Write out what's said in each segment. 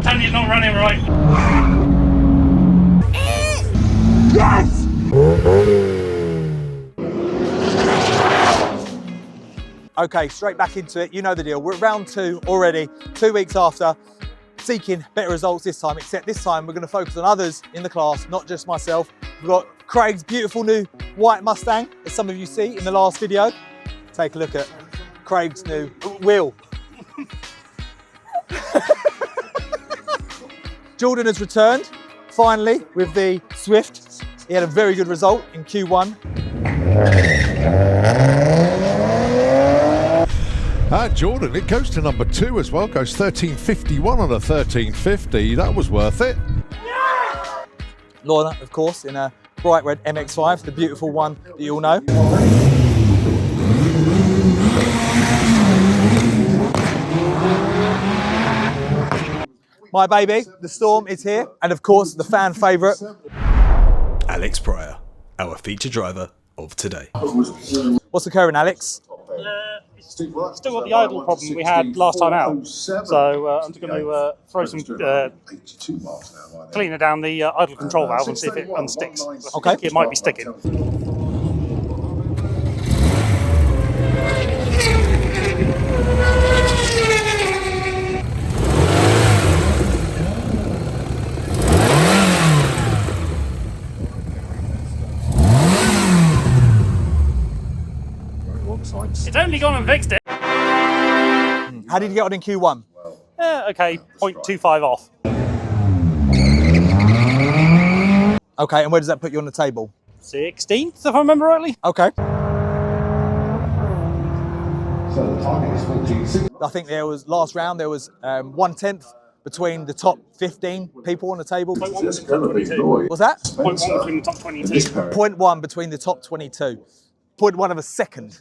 Tanya's not running right. Yes! Okay, straight back into it. You know the deal. We're at round 2 already, 2 weeks after, seeking better results this time, except this time we're going to focus on others in the class, not just myself. We've got Craig's beautiful new white Mustang, as some of you see in the last video. Take a look at Craig's new wheel. Jordan has returned, finally, with the Swift. He had a very good result in Q1. Jordan, it goes to number 2 as well, goes 13.51 on a 13.50. That was worth it. Yeah! Lorna, of course, in a bright red MX-5, the beautiful one that you all know. My baby, the Storm, is here, and of course, the fan favourite, Alex Pryor, our feature driver of today. What's occurring, Alex? Still got the idle problem we had last time out, so I'm just going to throw some cleaner down the idle control valve and see if it unsticks. Okay. I think it might be sticking. It's only gone and fixed it. How did you get on in Q1? Okay, 0.25 off. Okay, and where does that put you on the table? 16th, if I remember rightly. Okay. So the target is 14. I think there was, last round, there was 1/10 between the top 15 people on the table. It's going to be noise. What's that? 0.1 between the top 22. 0.1 between the top 22. 0.1 of a second.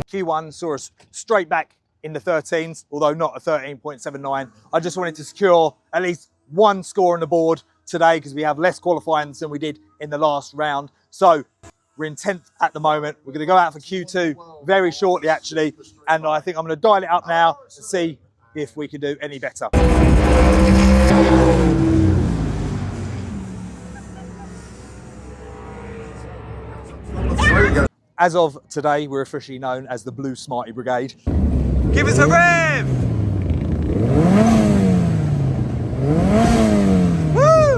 Q1 saw us straight back in the 13s, although not a 13.79. I just wanted to secure at least one score on the board today because we have less qualifying than we did in the last round. So we're in 10th at the moment. We're going to go out for Q2 very shortly, actually, and I think I'm going to dial it up now and see if we can do any better. As of today, we're officially known as the Blue Smarty Brigade. Give us a rev! Woo!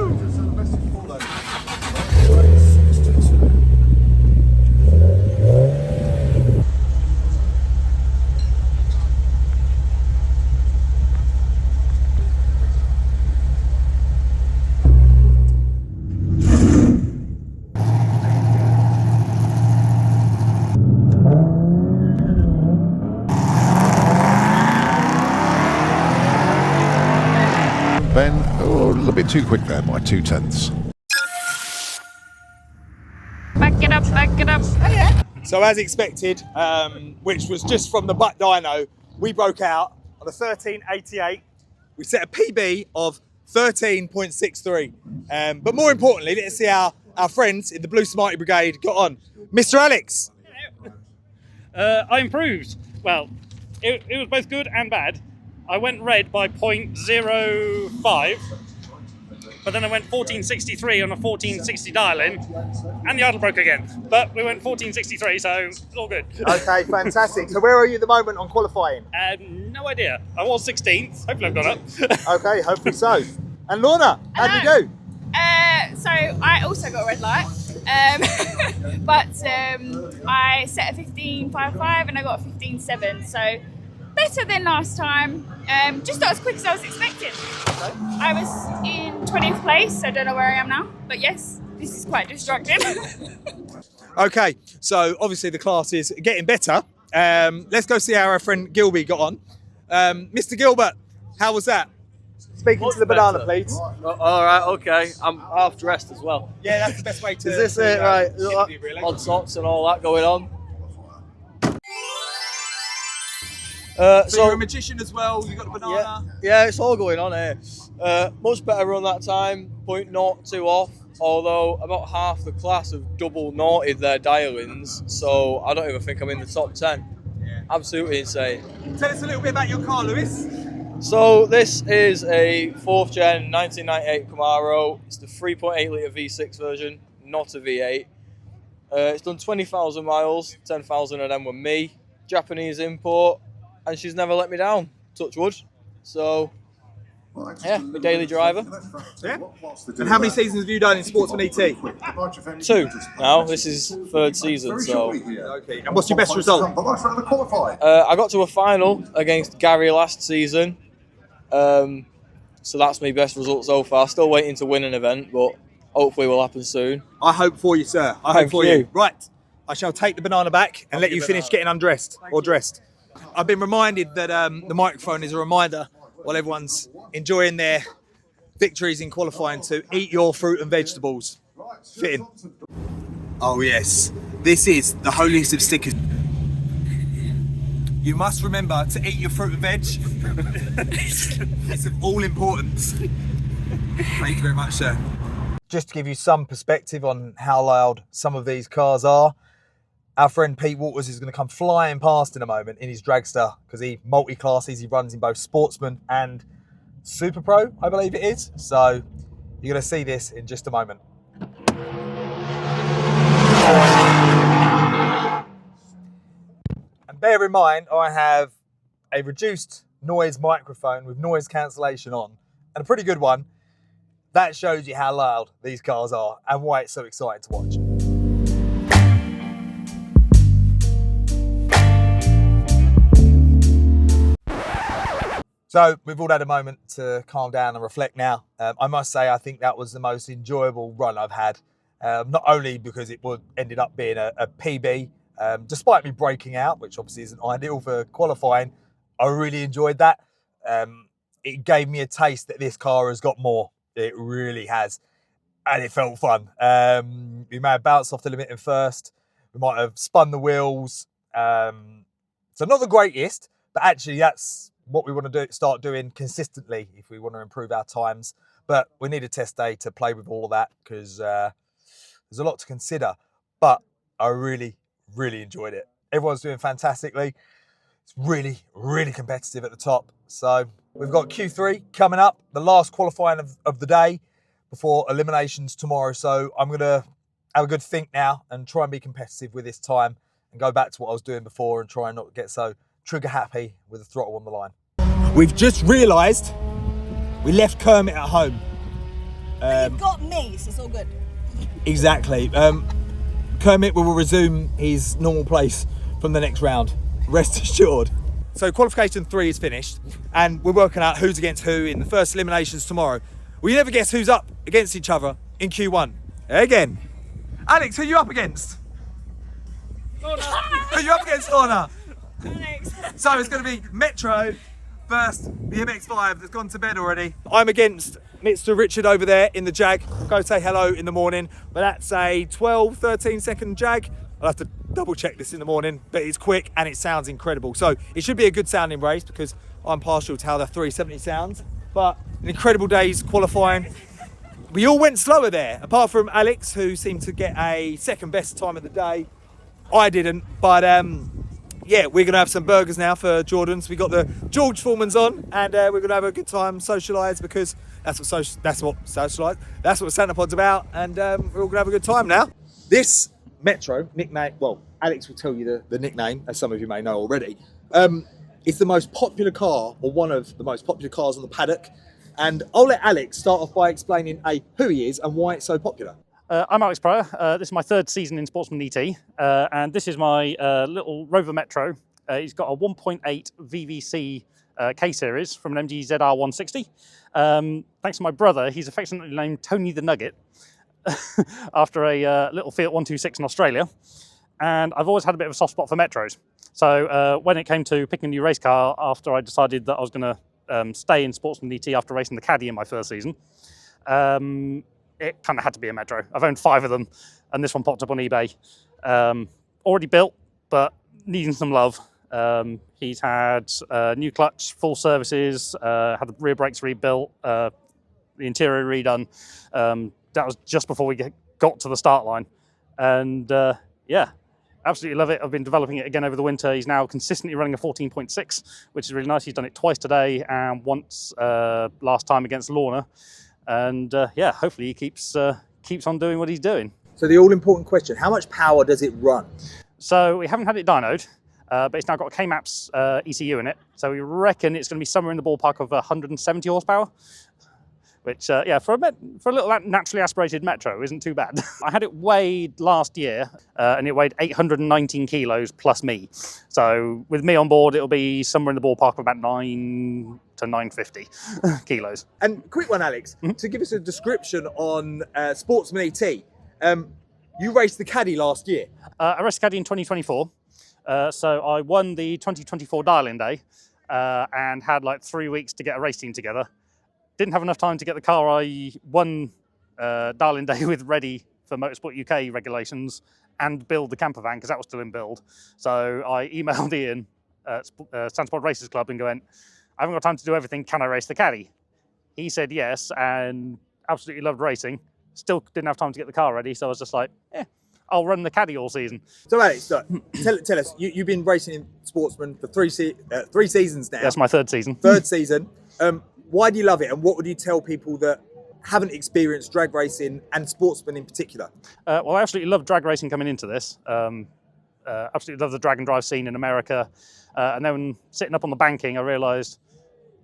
Ben, oh, a little bit too quick there by 2/10. Back it up, back it up. Oh, yeah. So as expected, which was just from the butt dyno, we broke out on a 1388. We set a PB of 13.63. But more importantly, let's see how our friends in the Blue Smarty Brigade got on. Mr. Alex. I improved. Well, it was both good and bad. I went red by 0.05, but then I went 1463 on a 1460 dial-in, and the idle broke again. But we went 1463, so it's all good. Okay, fantastic. So where are you at the moment on qualifying? No idea. I was 16th. Hopefully I've gone up. Okay, hopefully so. And Lorna, how'd you do? So I also got a red light, but I set a 15.55 and I got a 15.7, so better than last time. Just not as quick as I was expecting. I was in 20th place, so I don't know where I am now, but yes, this is quite distracting. Okay, so obviously the class is getting better. Let's go see how our friend Gilby got on. Mr. Gilbert, how was that? Speaking to the banana, please. All right, okay. I'm half dressed as well. Yeah, that's the best way to. Is this it, right? Interview, really. Odd socks and all that going on. So you're a magician as well. You got the banana. Yeah, it's all going on here. Much better run that time. 0.02 off. although about half the class have double naughted their dial-ins, so I don't even think I'm in the top 10. Absolutely insane. Tell us a little bit about your car, Lewis. So this is a 4th gen 1998 Camaro. It's the 3.8 litre V6 version, not a V8. It's done 20,000 miles, 10,000 of them were me. Japanese import, and she's never let me down, touch wood. So, yeah, my daily driver. Yeah. And how many seasons have you done in Sportsman ET? 2 now. This is 3rd season, so. Okay. And what's your best result? I got to a final against Gary last season. So that's my best result so far. Still waiting to win an event, but hopefully will happen soon. I hope for you, sir. I hope for you. Right. I shall take the banana back and let you finish getting undressed or dressed. I've been reminded that the microphone is a reminder while everyone's enjoying their victories in qualifying to eat your fruit and vegetables. Fitting. Oh yes, this is the holiest of stickers. You must remember to eat your fruit and veg. It's of all importance. Thank you very much, sir. Just to give you some perspective on how loud some of these cars are, our friend Pete Waters is going to come flying past in a moment in his dragster because he multi-classes. He runs in both Sportsman and Super Pro, I believe it is. So you're going to see this in just a moment. And bear in mind, I have a reduced noise microphone with noise cancellation on, and a pretty good one. That shows you how loud these cars are and why it's so exciting to watch. So we've all had a moment to calm down and reflect now. I must say, I think that was the most enjoyable run I've had. Not only because it ended up being a PB, despite me breaking out, which obviously isn't ideal for qualifying, I really enjoyed that. It gave me a taste that this car has got more. It really has. And it felt fun. We may have bounced off the limit in first. We might have spun the wheels. So not the greatest, but actually that's what we want to start doing consistently if we want to improve our times. But we need a test day to play with all of that because there's a lot to consider. But I really, really enjoyed it. Everyone's doing fantastically. It's really, really competitive at the top. So we've got Q3 coming up, the last qualifying of the day before eliminations tomorrow. So I'm going to have a good think now and try and be competitive with this time and go back to what I was doing before and try and not get so trigger happy with the throttle on the line. We've just realised we left Kermit at home. You've got me, so it's all good. Exactly. Kermit will resume his normal place from the next round. Rest assured. So qualification 3 is finished and we're working out who's against who in the first eliminations tomorrow. We never guess who's up against each other in Q1. Again. Alex, who are you up against? Lorna. Who are you up against, Lorna? Alex. So it's going to be Metro versus the MX-5 that's gone to bed already. I'm against Mr. Richard over there in the Jag. Go say hello in the morning, but that's a 12, 13 second Jag. I'll have to double check this in the morning, but it's quick and it sounds incredible. So it should be a good sounding race because I'm partial to how the 370 sounds. But an incredible day's qualifying. We all went slower there, apart from Alex, who seemed to get a second best time of the day. I didn't, but yeah, we're gonna have some burgers now for Jordan's. We got the George Foreman's on, and we're gonna have a good time, socialise, because that's what Santa Pod's about, and we're all gonna have a good time now. This Metro nickname, well, Alex will tell you the nickname, as some of you may know already. It's the most popular car, or one of the most popular cars on the paddock. And I'll let Alex start off by explaining who he is and why it's so popular. I'm Alex Pryor. This is my 3rd season in Sportsman ET, and this is my little Rover Metro. It's got a 1.8 VVC K-Series from an MG ZR 160. Thanks to my brother, he's affectionately named Tony the Nugget, after a little Fiat 126 in Australia. And I've always had a bit of a soft spot for Metros. So when it came to picking a new race car, after I decided that I was going to stay in Sportsman ET after racing the Caddy in my first season, it kind of had to be a Metro. I've owned 5 of them, and this one popped up on eBay. Already built, but needing some love. He's had new clutch, full services, had the rear brakes rebuilt, the interior redone, that was just before we got to the start line. And yeah, absolutely love it. I've been developing it again over the winter. He's now consistently running a 14.6, which is really nice. He's done it twice today and once last time against Lorna. And yeah, hopefully he keeps on doing what he's doing. So the all-important question, how much power does it run? So we haven't had it dynoed, but it's now got a K-Maps ECU in it. So we reckon it's going to be somewhere in the ballpark of 170 horsepower, which, yeah, for a little naturally aspirated Metro isn't too bad. I had it weighed last year, and it weighed 819 kilos plus me. So with me on board, it'll be somewhere in the ballpark of about 9 to 950 kilos. And quick one, Alex, to give us a description on Sportsman ET. You raced the Caddy last year. I raced Caddy in 2024. So I won the 2024 dial-in day and had like 3 weeks to get a race team together. Didn't have enough time to get the car I won dial-in day with ready for Motorsport UK regulations and build the camper van because that was still in build. So I emailed Ian at Sandsport Racers Club and went, I haven't got time to do everything, can I race the Caddy? He said yes and absolutely loved racing. Still didn't have time to get the car ready, so I was just like, yeah, I'll run the Caddy all season. So Alex, look, tell us, you've been racing in Sportsman for three seasons now. That's my third season. Third season. Why do you love it, and what would you tell people that haven't experienced drag racing and Sportsman in particular? Well, I absolutely love drag racing coming into this. Absolutely love the drag and drive scene in America. And then sitting up on the banking, I realised,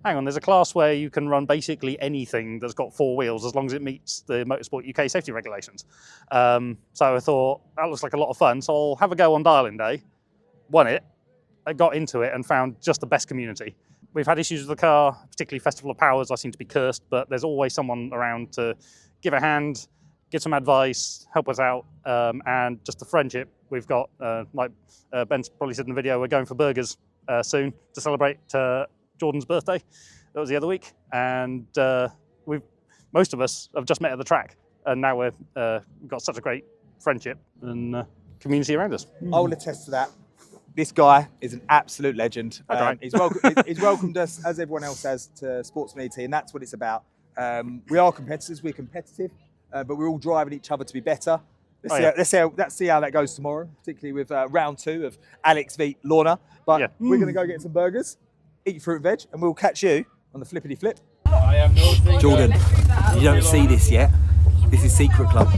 hang on, there's a class where you can run basically anything that's got 4 wheels as long as it meets the Motorsport UK safety regulations. So I thought, that looks like a lot of fun, so I'll have a go on dial-in day. Won it, I got into it and found just the best community. We've had issues with the car, particularly Festival of Powers. I seem to be cursed, but there's always someone around to give a hand, give some advice, help us out, and just the friendship we've got. Like Ben's probably said in the video, we're going for burgers soon to celebrate Jordan's birthday. That was the other week, and most of us have just met at the track, and now we've got such a great friendship and community around us. I will attest to that. This guy is an absolute legend. He's welcomed us, as everyone else has, to Sportsman ET, and that's what it's about. We are competitors, we're competitive, but we're all driving each other to be better. Let's see how that goes tomorrow, particularly with round 2 of Alex v Lorna. But yeah, we're going to go get some burgers, eat fruit and veg, and we'll catch you on the flippity flip. Jordan, you don't see this yet. This is Secret Club.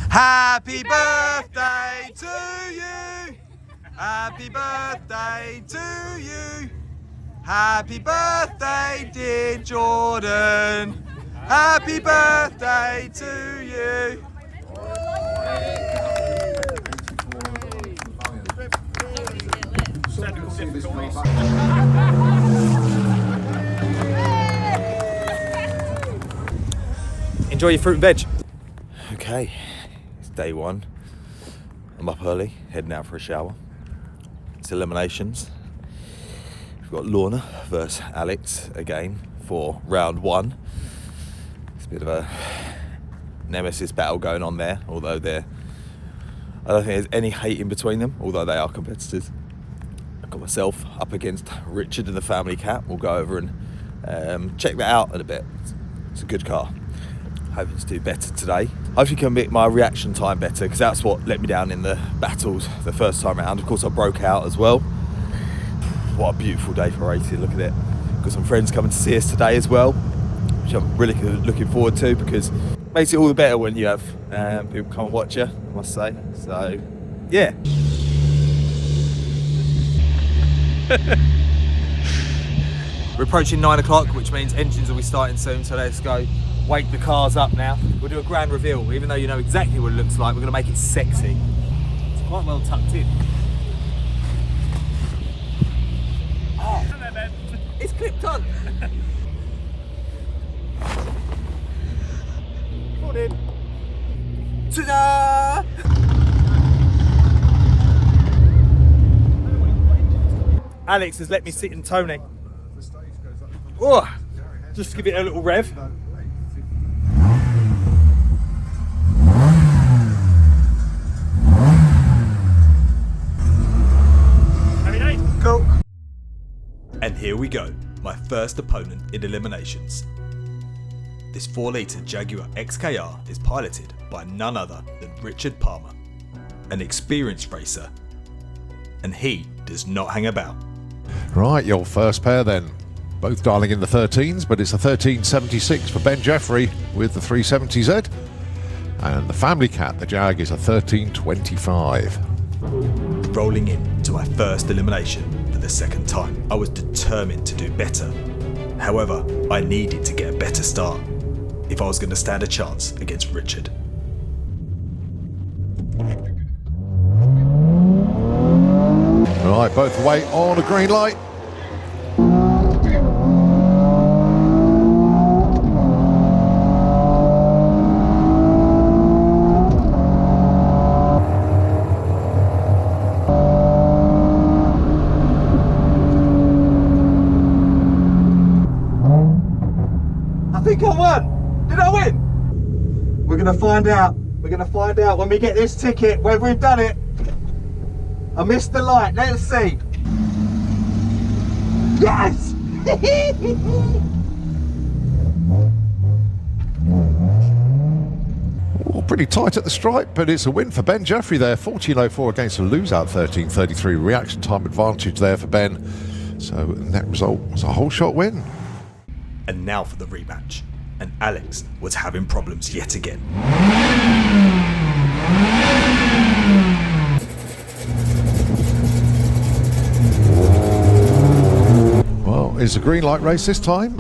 Happy birthday to you. Happy birthday to you. Happy birthday, dear Jordan. Happy birthday to you. Enjoy your fruit and veg. Okay, it's day 1. I'm up early, heading out for a shower. It's eliminations. We've got Lorna versus Alex again for round 1. It's a bit of a nemesis battle going on there, although I don't think there's any hate in between them, although they are competitors. I've got myself up against Richard and the family cat. We'll go over and check that out in a bit. It's a good car. Hoping to do better today. Hopefully can make my reaction time better, because that's what let me down in the battles the first time around. Of course I broke out as well. What a beautiful day for racing, look at it. Got some friends coming to see us today as well, which I'm really looking forward to, because it makes it all the better when you have people come and watch you, I must say. So, yeah. We're approaching 9 o'clock, which means engines will be starting soon, so let's go wake the cars up now. We'll do a grand reveal, even though you know exactly what it looks like, we're going to make it sexy. It's quite well tucked in. Oh, it's clipped on. Morning. Ta-da! Alex has let me sit in Tony. Oh, just to give it a little rev. Happy day. here we go, my first opponent in eliminations. This 4-litre Jaguar XKR is piloted by none other than Richard Palmer, an experienced racer, and he does not hang about. Right, your first pair then. Both dialing in the 13s, but it's a 1376 for Ben Jeffrey with the 370Z. And the family cat, the Jag, is a 1325. Rolling in to my first elimination for the second time, I was determined to do better. However, I needed to get a better start if I was going to stand a chance against Richard. Right, both away on a green light. I think I won. Did I win? We're gonna find out. We're gonna find out when we get this ticket whether we've done it. I missed the light. Let's see. Yes! Oh, pretty tight at the stripe, but it's a win for Ben Jeffrey there. 14.04 against a lose-out 13.33. Reaction time advantage there for Ben. So net result was a whole shot win. And now for the rematch. And Alex was having problems yet again. Well, it's a green light race this time.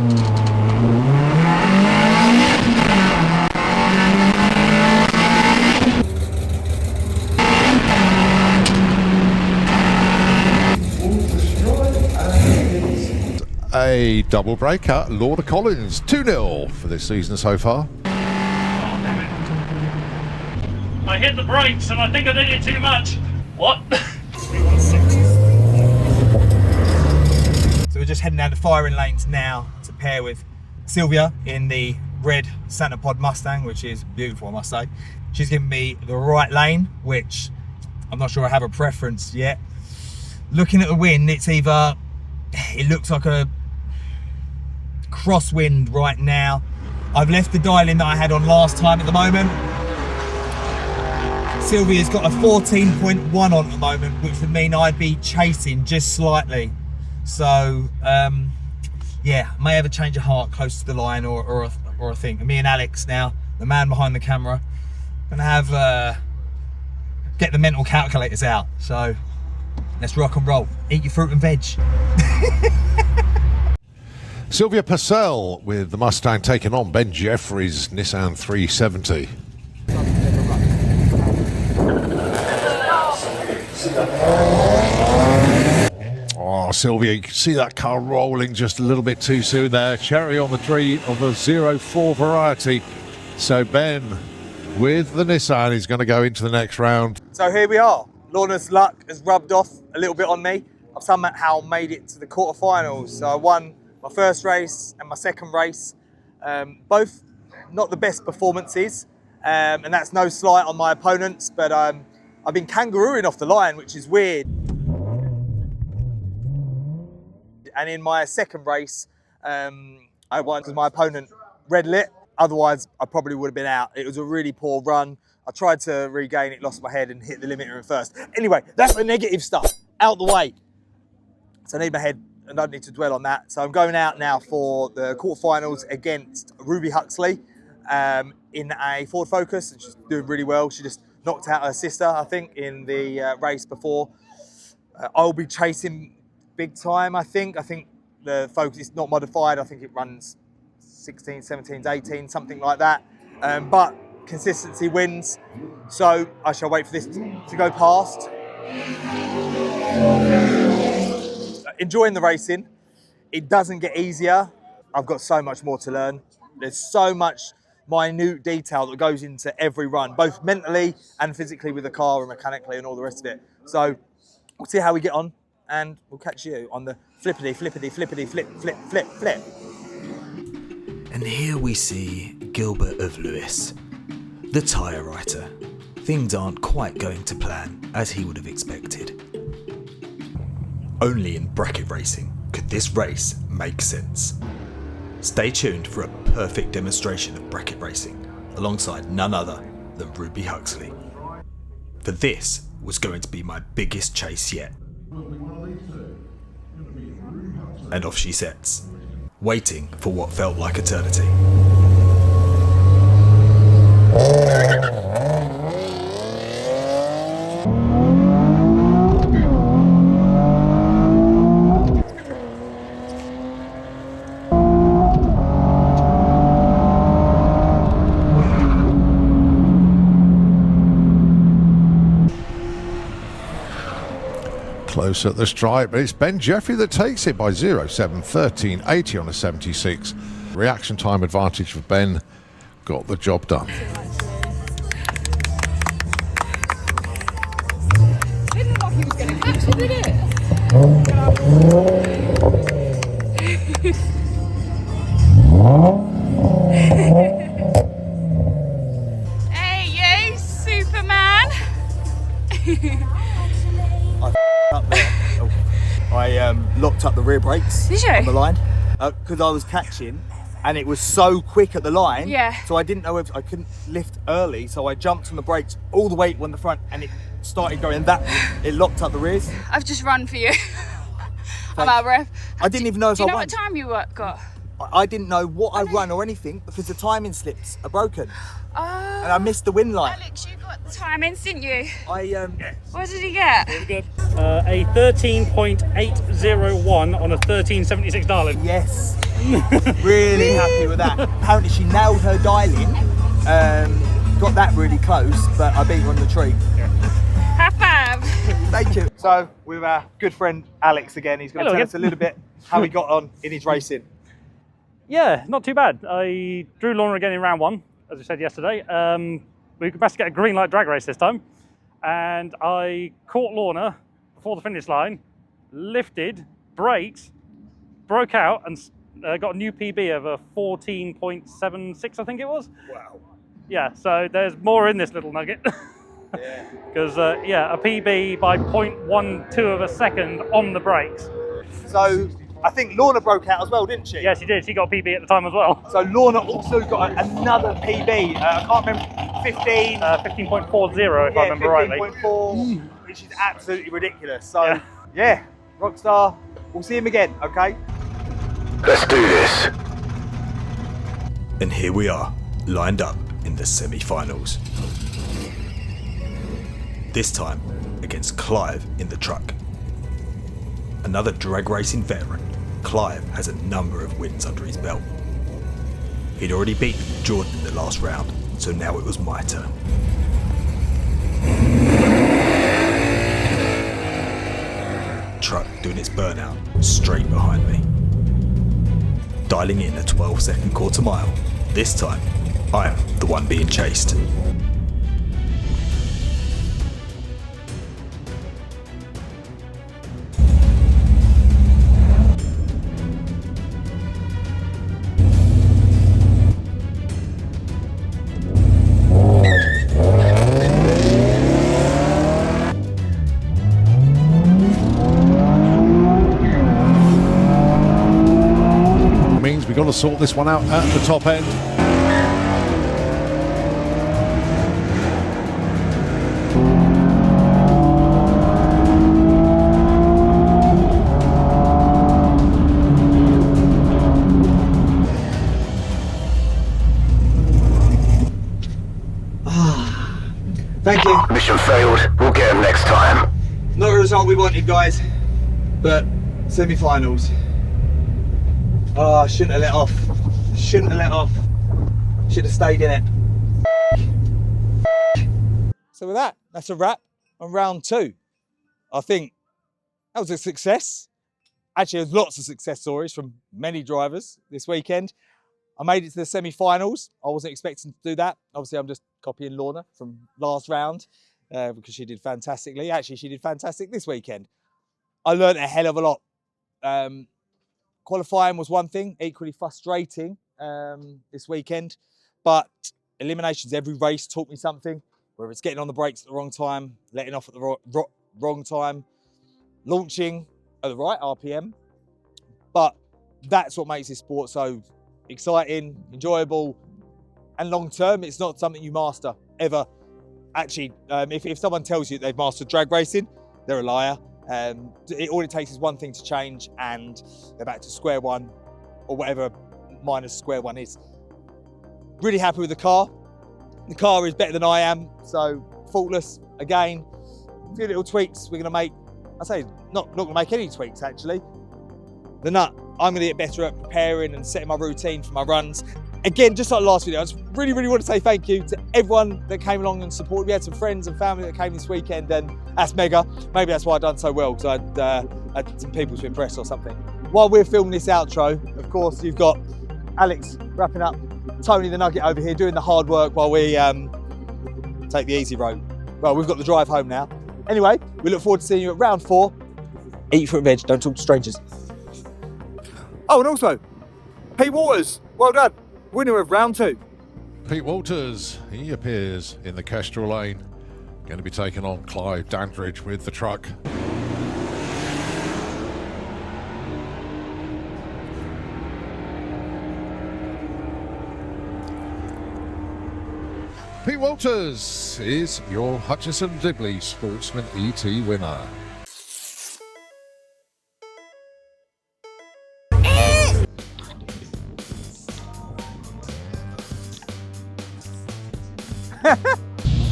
A double breakout, Lorna Collins, 2-0 for this season so far. I hit the brakes and I think I did it too much. What? So we're just heading down the firing lanes now to pair with Sylvia in the red Santa Pod Mustang, which is beautiful, I must say. She's given me the right lane, which I'm not sure I have a preference yet. Looking at the wind, it's either, it looks like a crosswind right now. I've left the dial-in that I had on last time at the moment. Sylvia's got a 14.1 on at the moment, which would mean I'd be chasing just slightly. So, yeah, may have a change of heart close to the line or a thing. And me and Alex now, the man behind the camera, gonna have get the mental calculators out. So let's rock and roll. Eat your fruit and veg. Sylvia Purcell with the Mustang taking on Ben Jeffrey's Nissan 370. Oh, Sylvia, you can see that car rolling just a little bit too soon there. Cherry on the tree of the 04 variety. So Ben, with the Nissan, is going to go into the next round. So here we are. Lorna's luck has rubbed off a little bit on me. I've somehow made it to the quarterfinals. So I won my first race and my second race. Both not the best performances. And that's no slight on my opponents, but I've been kangarooing off the line, which is weird. And in my second race, I won because my opponent red lit. Otherwise, I probably would have been out. It was a really poor run. I tried to regain it, lost my head and hit the limiter in first. Anyway, that's the negative stuff out the way. So I need my head and I don't need to dwell on that. So I'm going out now for the quarterfinals against Ruby Huxley in a Ford Focus, and she's doing really well. She just knocked out her sister, I think, in the race before. I'll be chasing big time, I think. I think the Focus is not modified. I think it runs 16, 17, 18, something like that. But consistency wins. So I shall wait for this to go past. Enjoying the racing. It doesn't get easier. I've got so much more to learn. There's so much minute detail that goes into every run, both mentally and physically with the car and mechanically and all the rest of it. So we'll see how we get on, and we'll catch you on the flippity, flippity, flippity, flip, flip, flip, flip. And here we see Gilbert of Lewis, the tyre writer. Things aren't quite going to plan as he would have expected. Only in bracket racing could this race make sense? Stay tuned for a perfect demonstration of bracket racing alongside none other than Ruby Huxley. For this was going to be my biggest chase yet. And off she sets, waiting for what felt like eternity. Close at the stripe, but it's Ben Jeffrey that takes it by 0.713.80 on a 76. Reaction time advantage for Ben. Got the job done. Didn't look like he was going to catch it, did it? Hey, you, Superman! Up there. I locked up the rear brakes Did you? on the line because I was catching and it was so quick at the line. Yeah. So I didn't know if I couldn't lift early, so I jumped on the brakes all the way on the front and it started going it locked up the rears. I've just run for you. I'm out of breath. I didn't even know if Do you I know won. what time you got? I didn't know what I run or anything because the timing slips are broken Oh, and I missed the win line. Alex, you got the timings, didn't you? I What did he get? A 13.801 on a 1376 darling. Yes, really happy with that. Apparently she nailed her dialing, got that really close, but I beat her on the tree. High five. Thank you. So with our good friend Alex again, he's going to Hello tell again. us a little bit how he got on in his racing. Yeah, not too bad. I drew Lorna again in round one, as we said yesterday. We could best get a green light drag race this time. And I caught Lorna before the finish line, lifted, braked, broke out, and got a new PB of a 14.76, I think it was. Wow. Yeah, so there's more in this little nugget. Yeah. Because, yeah, a PB by 0.12 of a second on the brakes. So I think Lorna broke out as well, didn't she? Yeah, she did. She got a PB at the time as well. So Lorna also got another PB. I can't remember, 15. 15.40 if I remember rightly. 15.4, which is absolutely ridiculous. So yeah, Rockstar, we'll see him again, okay? Let's do this. And here we are, lined up in the semi-finals. This time against Clive in the truck. Another drag racing veteran, Clive has a number of wins under his belt. He'd already beaten Jordan in the last round, so now it was my turn. Truck doing its burnout straight behind me. Dialing in a 12-second quarter mile. This time, I'm the one being chased. Means we've got to sort this one out at the top end. Thank you. Mission failed. We'll get him next time. Not the result we wanted, guys, but semi-finals. Oh, I shouldn't have let off. Shouldn't have let off. Should have stayed in it. So with that, that's a wrap on round two. I think that was a success. Actually, there's lots of success stories from many drivers this weekend. I made it to the semi-finals. I wasn't expecting to do that. Obviously, I'm just copying Lorna from last round because she did fantastically. Actually, she did fantastic this weekend. I learned a hell of a lot. Qualifying was one thing, equally frustrating this weekend, but eliminations, every race taught me something, whether it's getting on the brakes at the wrong time, letting off at the wrong time, launching at the right RPM, but that's what makes this sport so exciting, enjoyable, and long term. It's not something you master ever. Actually, if someone tells you they've mastered drag racing, they're a liar. All it takes is one thing to change and they're back to square one, or whatever minus square one is. Really happy with the car. The car is better than I am, so faultless. Again, a few little tweaks we're gonna make. I say not gonna make any tweaks actually. The nut, I'm gonna get better at preparing and setting my routine for my runs. Again, just like last video, I just really want to say thank you to everyone that came along and supported. We had some friends and family that came this weekend, and that's mega. Maybe that's why I've done so well, because I had some people to impress or something. While we're filming this outro, of course, you've got Alex wrapping up, Tony the Nugget over here doing the hard work while we take the easy road. Well, we've got the drive home now. Anyway, we look forward to seeing you at round 4. Eat your fruit and veg, don't talk to strangers. Oh, and also, Pete Waters, well done. Winner of round 2. Pete Walters, he appears in the Kestrel lane. Going to be taking on Clive Dandridge with the truck. Pete Walters is your Hutchison Dibley Sportsman ET winner.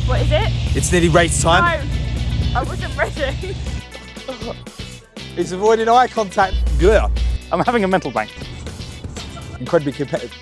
What is it? It's nearly race time. No, I wasn't ready. It's avoiding eye contact. Good. I'm having a mental blank. Incredibly competitive.